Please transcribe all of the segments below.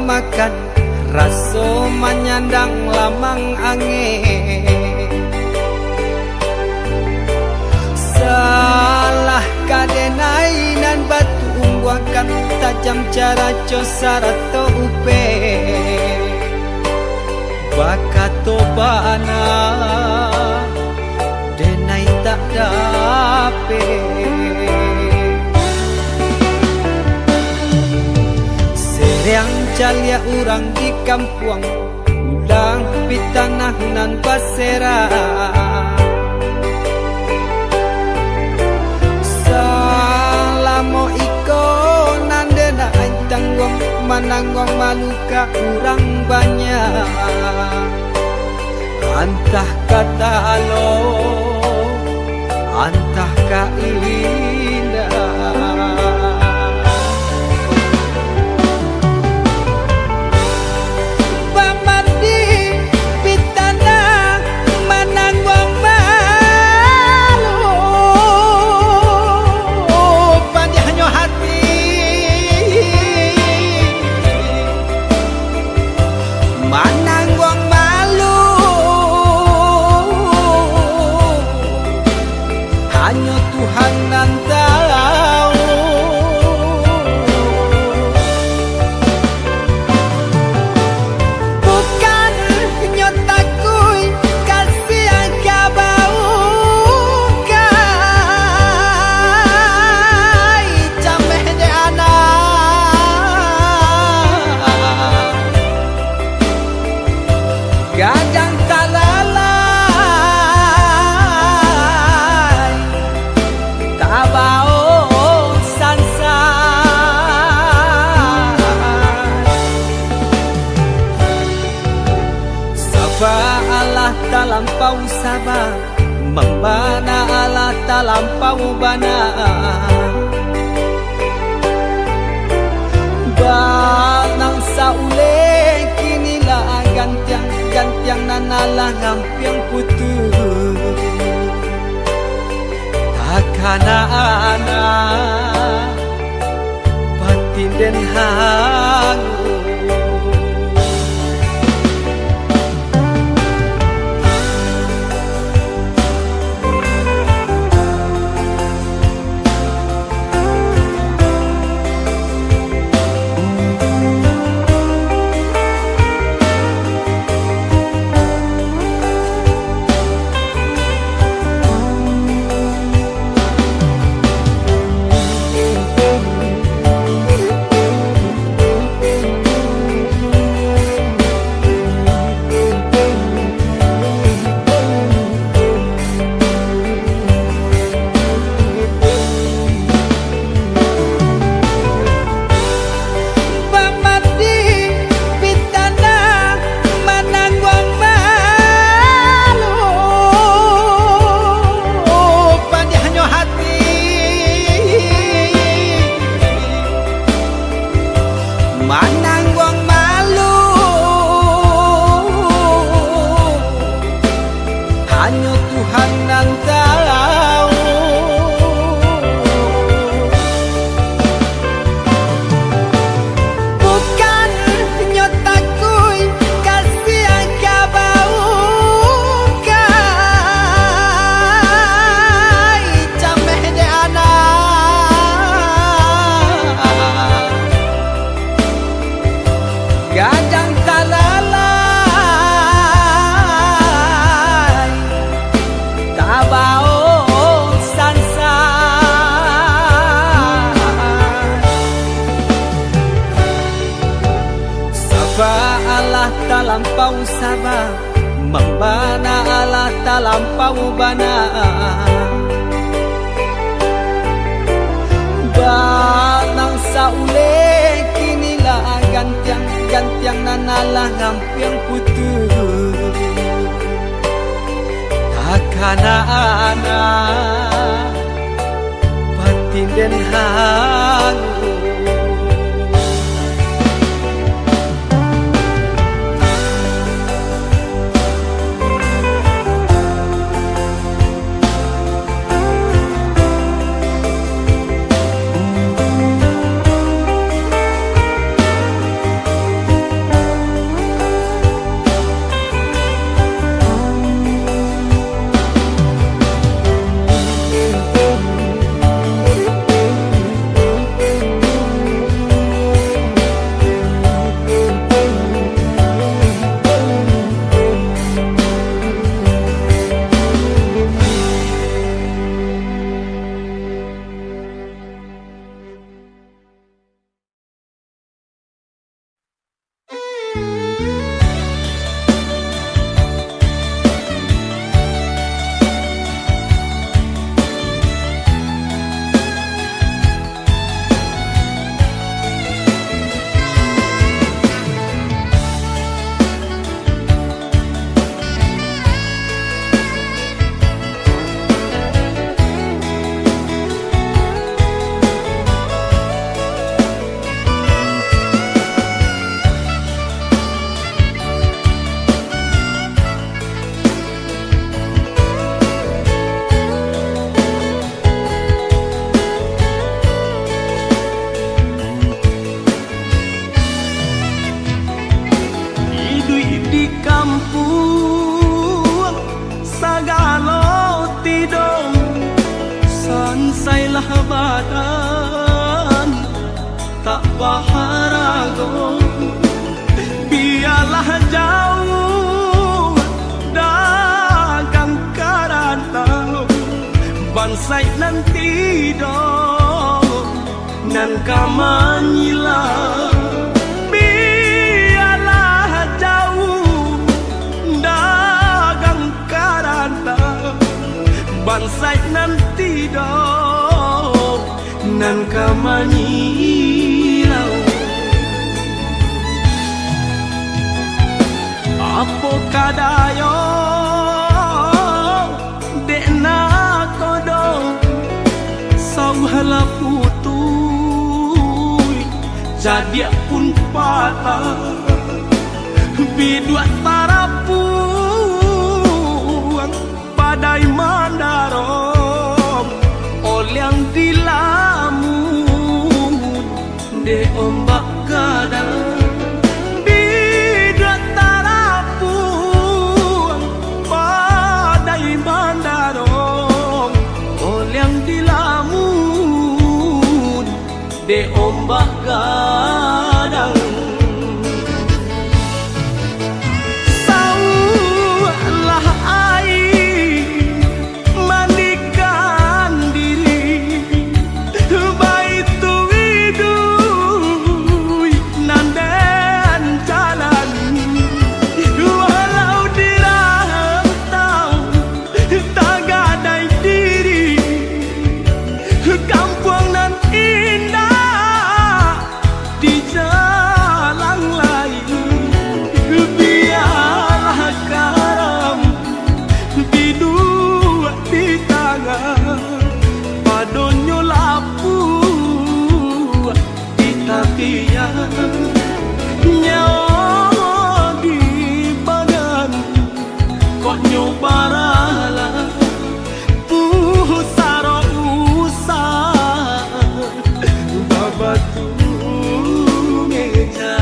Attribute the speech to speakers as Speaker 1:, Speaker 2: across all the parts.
Speaker 1: makan raso menyandang lamang angin. Salah kadenai nan batu umbuakan tajam cara cosara to upe bakato bana denai tak dape. Seriang calia urang di kampung ulang pitanah nan basera. Salamo iko nandena tanggung mananggong maluka urang banyak. Antah kata alo, antah ka indah. Gadang talalay tabao sansay Saba Allah talampau saba Membana Allah talampau bana Banang saule kinilah gantiang nanalah ngampiang putus takana anak batin den hangu. Mananggong malu hanya Tuhan yang tahu. Bukan nyotakui kasih yang kabau kai cameh de anak gadang talalay tabao sansay Saba Allah talampau saba Membana Allah talampau bana Banang saule kinilah gantiang nanalah ngampiang putus takana anak batin den hangu.
Speaker 2: badan tak baharago, biarlah jauh dagang karantau bansai nanti dong nan kamanyila, biarlah jauh dagang karantau bansai nanti dong nan kamanyilau. Apo kadayo dekna kodong sauhala putui jadi pun patah bidua tarapuang padai mandarom olyang dilamun de ombak kadang bidua tarapuang padai mandarom olyang dilamun de ombak kadang. Padonyo lapu di tapian nyawa di badan kok nyobarala pusaro usah babatu meja.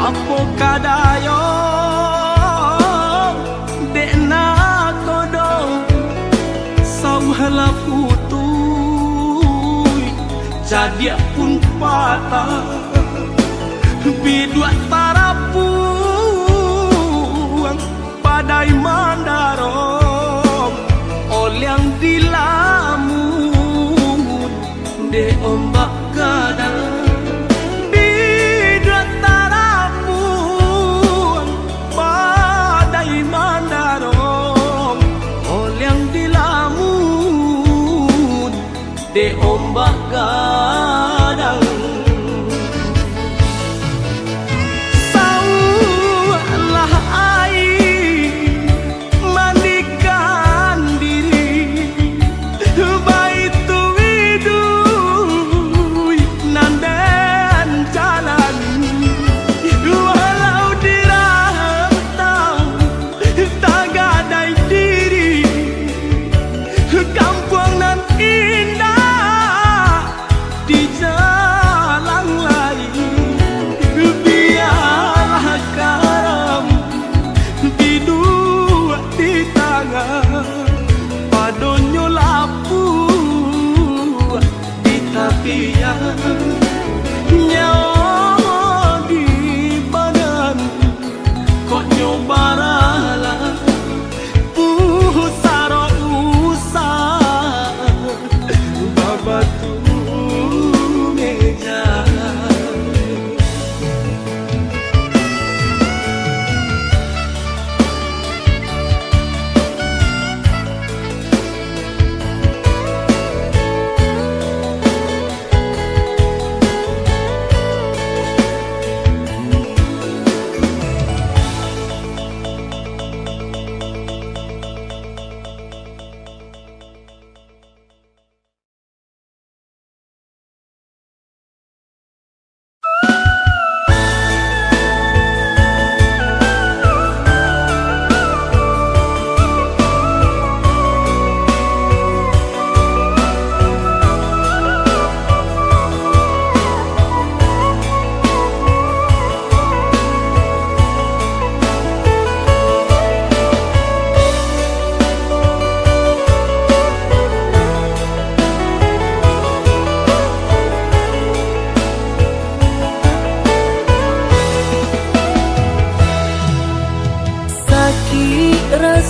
Speaker 2: Apo kadayo dekna kodong sauhala putui jadi pun patah bidua tarapuang padai mandarom olyang dilamun de ombak kadang de ombak kadang.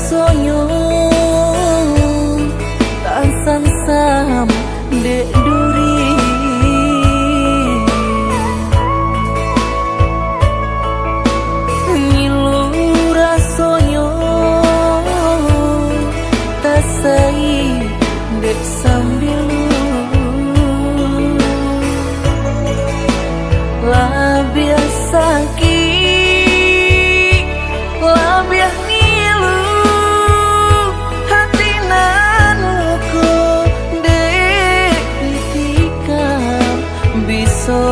Speaker 3: rasonyo tasan sam dek duri ngilu rasonyo tasai dek sambilu lah biasa labiah nilu hati nanuku dek ditikam bisa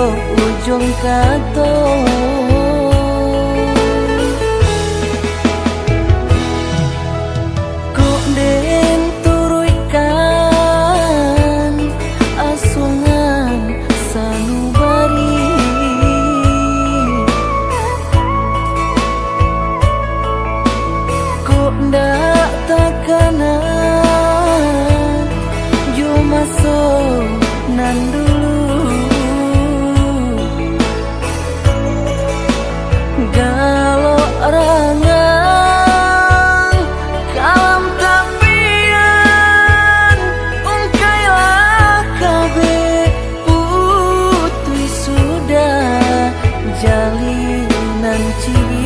Speaker 3: ujung kato kok den turuikan asungan sanubari ndak takanan jo masuk nan dulu galo rangang kalam tapian ungkailah kabe putui sudah jalinan cinta